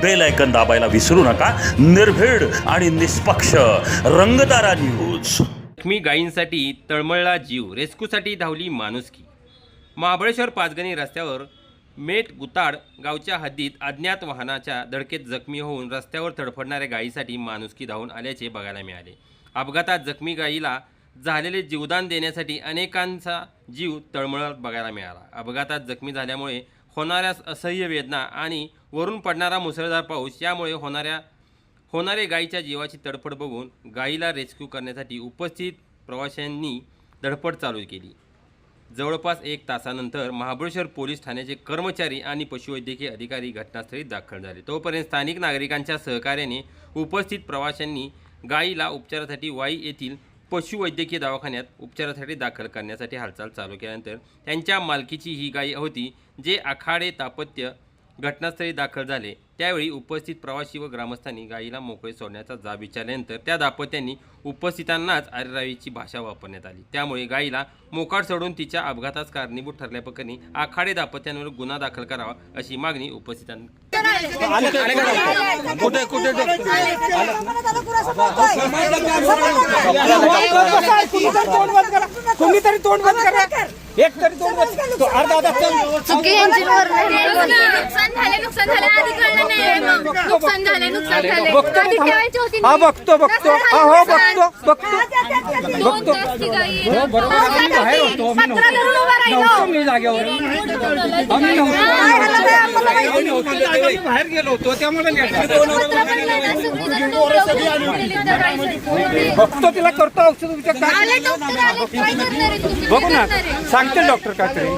Bell icon दाबायला विसरू नका। निर्भीड आणि निष्पक्ष रंगतारा न्यूज। जखमी गायींसाठी तळमळला जीव, रेस्क्यूसाठी धावली माणुसकी। महाबळेश्वर पाचगणी रस्त्यावर मेट गुताड गावच्या हद्दीत अज्ञात वाहनाच्या धडकेत जखमी होऊन रस्त्यावर तडफडणाऱ्या गायीसाठी माणुसकी धावून आल्याचे बघायला मिळाले। अपघातात जखमी गायीला झालेले जीवदान देण्यासाठी अनेकांचा जीव तळमळत बघायला मिळाला। अपघातात जखमी झाल्यामुळे होणाऱ्या असह्य वेदना आणि वरून पडणारा मुसळधार पाऊस यामुळे होणारे गायीच्या जीवाची तडफड बघून गायीला रेस्क्यू करण्यासाठी उपस्थित प्रवाशांनी धडपड चालू केली। जवळपास 1 तासानंतर महाबळेश्वर पोलीस ठाण्याचे कर्मचारी आणि पशुवैद्यकीय अधिकारी घटनास्थळी दाखल झाले। तोपर्यंत स्थानिक नागरिकांच्या सहकार्याने उपस्थित प्रवाशांनी गायीला उपचारासाठी वाई येथील पशुवैद्यकीय दवाखान्यात उपचारासाठी दाखल करण्यासाठी हालचाल चालू केल्यानंतर त्यांच्या मालकीची ही गाय होती, जे आखाडे दाम्पत्य घटनास्थळी दाखल झाले। त्यावेळी उपस्थित प्रवासी व ग्रामस्थांनी गायीला मोकळे सोडण्याचा जाब विचारल्यानंतर त्या दाम्पत्यांनी उपस्थितांनाच अरेरावीची भाषा वापरण्यात आली। त्यामुळे गायीला मोकाट सोडून तिच्या अपघातास कारणीभूत ठरल्याप्रकरणी आखाडे दाम्पत्यांवर गुन्हा दाखल करावा अशी मागणी उपस्थितांनी तुम्ही तरी तोंड बंद करा, एक तरी तोंड बंद अर्धा चुकी इंजिनवर नुकसान झाले आधी कळलं नाही मग नुकसान झाले गाडी ठेवायची होती हा बघतो हो बघतो बरोबर आम्ही बाहेर होतो मी जागेवर बाहेर गेलो होतो त्यामुळे बघतो तिला करतो औषध बघू ना सांगते डॉक्टर काय तरी